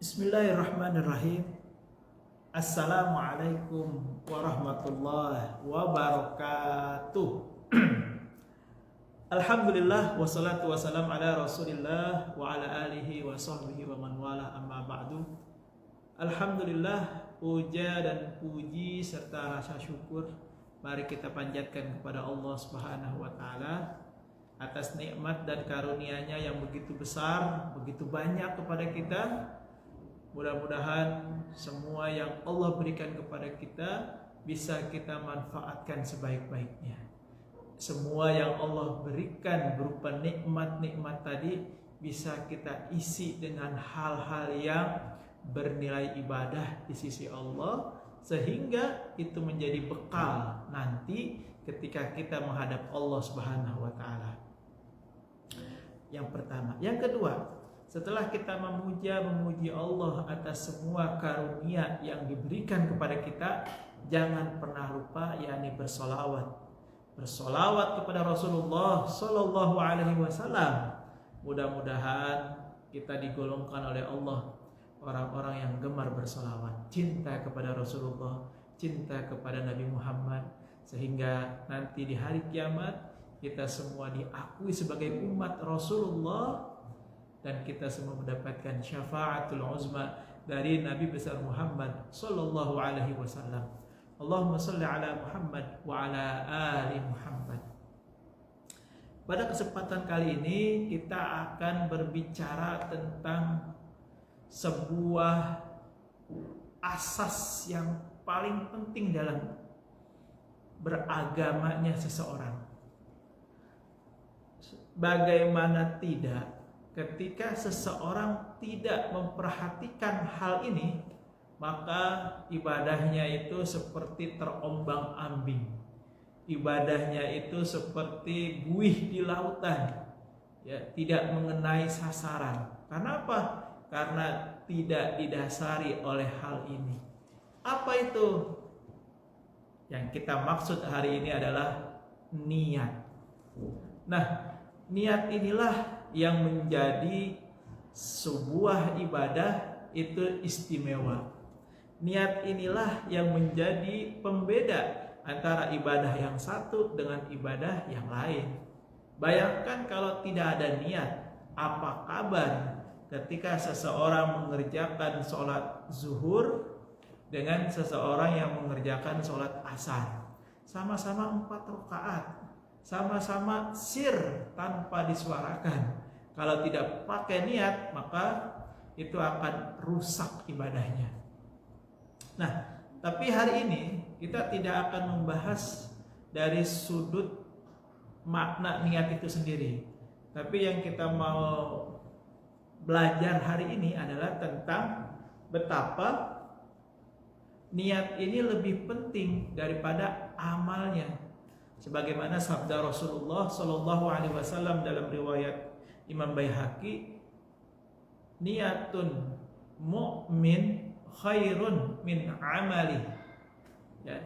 Bismillahirrahmanirrahim. Assalamualaikum warahmatullahi wabarakatuh. Alhamdulillah wassalatu wassalam ala Rasulillah wa ala alihi wa sahbihi wa man wala amma ba'du. Alhamdulillah, puja dan puji serta rasa syukur mari kita panjatkan kepada Allah Subhanahu wa taala atas nikmat dan karunia-Nya yang begitu besar, begitu banyak kepada kita. Mudah-mudahan semua yang Allah berikan kepada kita bisa kita manfaatkan sebaik-baiknya. Semua yang Allah berikan berupa nikmat-nikmat tadi bisa kita isi dengan hal-hal yang bernilai ibadah di sisi Allah, sehingga itu menjadi bekal nanti ketika kita menghadap Allah Subhanahu wa taala. Yang pertama. Yang kedua, setelah kita memuji Allah atas semua karunia yang diberikan kepada kita, jangan pernah lupa yakni bersolawat kepada Rasulullah Sallallahu Alaihi Wasallam. Mudah-mudahan kita digolongkan oleh Allah orang-orang yang gemar bersolawat, cinta kepada Rasulullah, cinta kepada Nabi Muhammad, sehingga nanti di hari kiamat kita semua diakui sebagai umat Rasulullah dan kita semua mendapatkan syafaatul uzma dari Nabi besar Muhammad sallallahu alaihi wasallam. Allahumma shalli ala Muhammad wa ala ali Muhammad. Pada kesempatan kali ini kita akan berbicara tentang sebuah asas yang paling penting dalam beragamanya seseorang. Bagaimana tidak, ketika seseorang tidak memperhatikan hal ini, maka ibadahnya itu seperti terombang-ambing. Ibadahnya itu seperti buih di lautan, ya, tidak mengenai sasaran. Karena apa? Karena tidak didasari oleh hal ini. Apa itu? Yang kita maksud hari ini adalah niat. Nah, niat inilah yang menjadi sebuah ibadah itu istimewa. Niat inilah yang menjadi pembeda antara ibadah yang satu dengan ibadah yang lain. Bayangkan kalau tidak ada niat, apa kabar ketika seseorang mengerjakan sholat zuhur dengan seseorang yang mengerjakan sholat asar. Sama-sama 4 rakaat, sama-sama sir tanpa disuarakan. Kalau tidak pakai niat, maka itu akan rusak ibadahnya. Nah, tapi hari ini kita tidak akan membahas dari sudut makna niat itu sendiri. Tapi yang kita mau belajar hari ini adalah tentang betapa niat ini lebih penting daripada amalnya. Sebagaimana sabda Rasulullah Sallallahu Alaihi Wasallam dalam riwayat Imam Baihaqi, niyatun mu'min khairun min amali. Ya,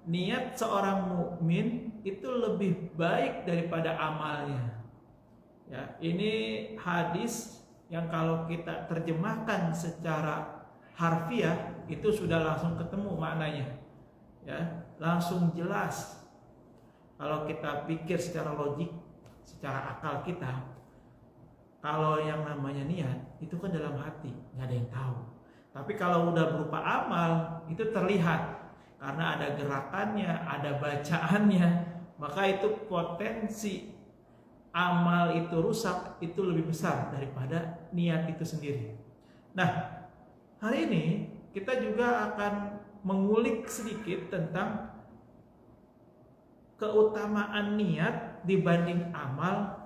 niat seorang mukmin itu lebih baik daripada amalnya. Ya, ini hadis yang kalau kita terjemahkan secara harfiah itu sudah langsung ketemu maknanya. Ya, langsung jelas. Kalau kita pikir secara logik, secara akal kita, kalau yang namanya niat itu kan dalam hati, nggak ada yang tahu. Tapi kalau udah berupa amal, itu terlihat karena ada gerakannya, ada bacaannya, maka itu potensi amal itu rusak itu lebih besar daripada niat itu sendiri. Nah, hari ini kita juga akan mengulik sedikit tentang keutamaan niat dibanding amal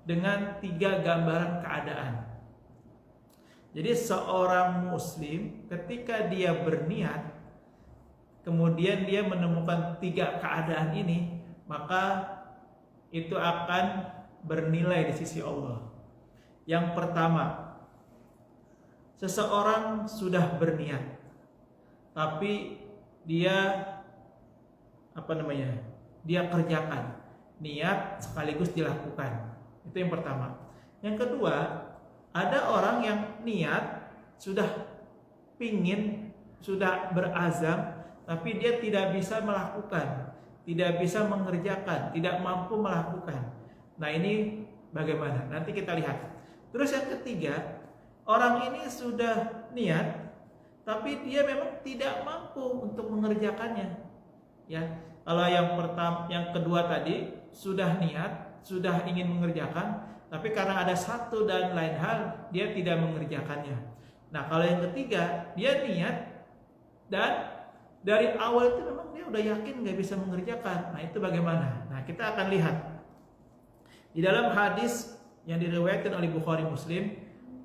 dengan 3 gambaran keadaan. Jadi seorang muslim ketika dia berniat, kemudian dia menemukan 3 keadaan ini, maka itu akan bernilai di sisi Allah. Yang pertama, seseorang sudah berniat, tapi dia dia kerjakan, niat sekaligus dilakukan. Itu yang pertama. Yang kedua, ada orang yang niat sudah pingin, sudah berazam, tapi dia tidak bisa melakukan, tidak bisa mengerjakan, tidak mampu melakukan. Nah ini bagaimana? Nanti kita lihat. Terus yang ketiga, orang ini sudah niat, tapi dia memang tidak mampu untuk mengerjakannya. Ya, kalau yang kedua tadi sudah niat, sudah ingin mengerjakan, tapi karena ada satu dan lain hal dia tidak mengerjakannya. Nah kalau yang ketiga, dia niat dan dari awal itu memang dia udah yakin nggak bisa mengerjakan. Nah itu bagaimana? Nah kita akan lihat di dalam hadis yang diriwayatkan oleh Bukhari Muslim,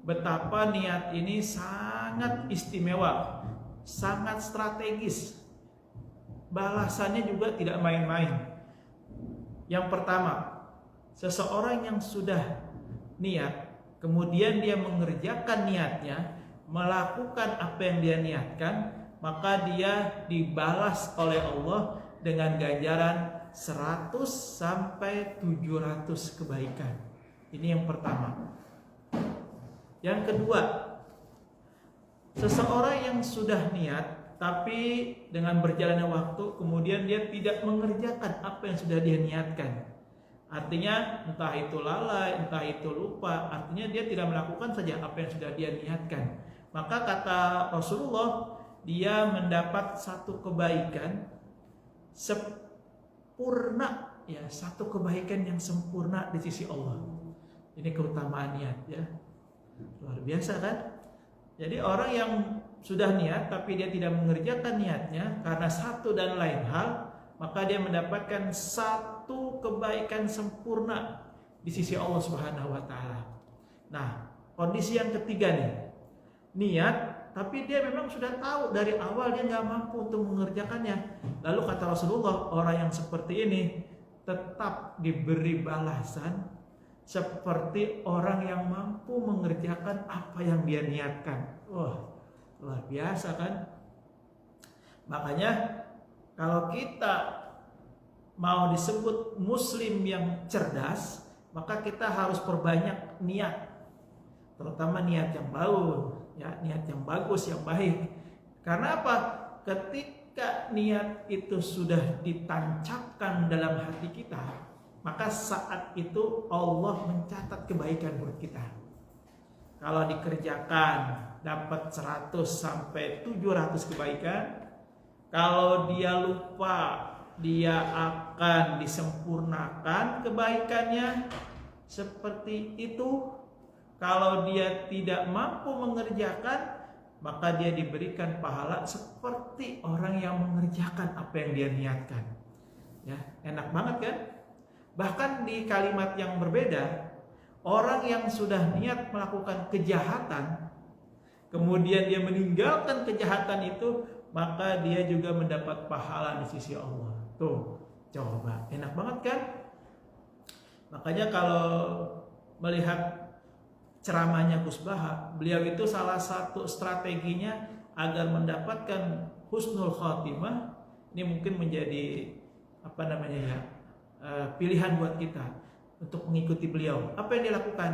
betapa niat ini sangat istimewa, sangat strategis. Balasannya juga tidak main-main. Yang pertama, seseorang yang sudah niat, kemudian dia mengerjakan niatnya, melakukan apa yang dia niatkan, maka dia dibalas oleh Allah dengan ganjaran 100 sampai 700 kebaikan. Ini yang pertama. Yang kedua, seseorang yang sudah niat tapi dengan berjalannya waktu kemudian dia tidak mengerjakan apa yang sudah dia niatkan. Artinya entah itu lalai, entah itu lupa, artinya dia tidak melakukan saja apa yang sudah dia niatkan. Maka kata Rasulullah, dia mendapat satu kebaikan sempurna, ya, satu kebaikan yang sempurna di sisi Allah. Ini keutamaan niat, ya, luar biasa kan? Jadi orang yang sudah niat tapi dia tidak mengerjakan niatnya karena satu dan lain hal, maka dia mendapatkan satu kebaikan sempurna di sisi Allah Subhanahu wa taala. Nah, kondisi yang ketiga nih, niat tapi dia memang sudah tahu dari awal dia nggak mampu untuk mengerjakannya. Lalu kata Rasulullah, orang yang seperti ini tetap diberi balasan seperti orang yang mampu mengerjakan apa yang dia niatkan. Wah, luar biasa kan? Makanya kalau kita mau disebut muslim yang cerdas, maka kita harus perbanyak niat, terutama niat yang baik, ya, niat yang bagus, yang baik. Karena apa? Ketika niat itu sudah ditancapkan dalam hati kita, maka saat itu Allah mencatat kebaikan buat kita. Kalau dikerjakan dapat 100 sampai 700 kebaikan. Kalau dia lupa, dia akan disempurnakan kebaikannya seperti itu. Kalau dia tidak mampu mengerjakan, maka dia diberikan pahala seperti orang yang mengerjakan apa yang dia niatkan. Ya, enak banget kan? Bahkan di kalimat yang berbeda, orang yang sudah niat melakukan kejahatan, kemudian dia meninggalkan kejahatan itu, maka dia juga mendapat pahala di sisi Allah. Tuh, coba, enak banget kan? Makanya kalau melihat ceramahnya Gus Baha, beliau itu salah satu strateginya agar mendapatkan husnul khatimah, ini mungkin menjadi pilihan buat kita untuk mengikuti beliau. Apa yang dia lakukan?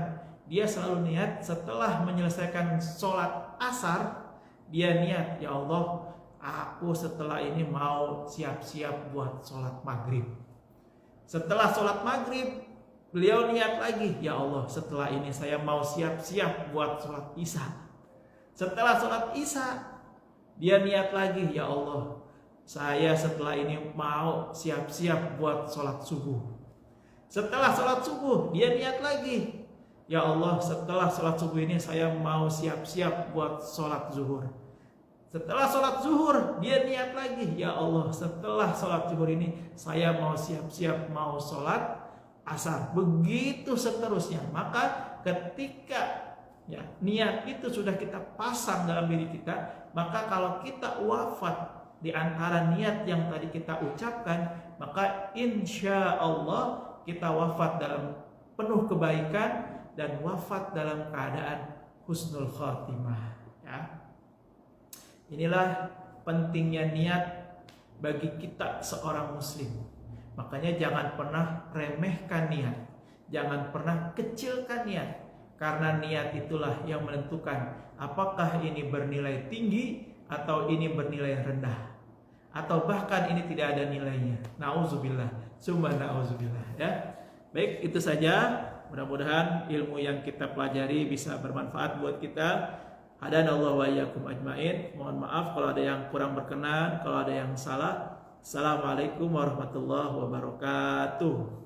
Dia selalu niat setelah menyelesaikan sholat asar, dia niat, ya Allah, aku setelah ini mau siap-siap buat sholat maghrib. Setelah sholat maghrib, beliau niat lagi, ya Allah, setelah ini saya mau siap-siap buat sholat isya. Setelah sholat isya, dia niat lagi, ya Allah, saya setelah ini mau siap-siap buat sholat subuh. Setelah sholat subuh, dia niat lagi, ya Allah, setelah sholat subuh ini saya mau siap-siap buat sholat zuhur. Setelah sholat zuhur, dia niat lagi, ya Allah, setelah sholat zuhur ini saya mau siap-siap mau sholat asar. Begitu seterusnya. Maka ketika niat itu sudah kita pasang dalam diri kita, maka kalau kita wafat di antara niat yang tadi kita ucapkan, maka insya Allah kita wafat dalam penuh kebaikan dan wafat dalam keadaan husnul khatimah. Ya. Inilah pentingnya niat bagi kita seorang muslim. Makanya jangan pernah remehkan niat, jangan pernah kecilkan niat. Karena niat itulah yang menentukan apakah ini bernilai tinggi atau ini bernilai rendah, atau bahkan ini tidak ada nilainya. Nauzubillah, summa nauzubillah ya. Baik, itu saja. Mudah-mudahan ilmu yang kita pelajari bisa bermanfaat buat kita. Hadanallahu wa iyyakum ajmain. Mohon maaf kalau ada yang kurang berkenan, kalau ada yang salah. Assalamualaikum warahmatullahi wabarakatuh.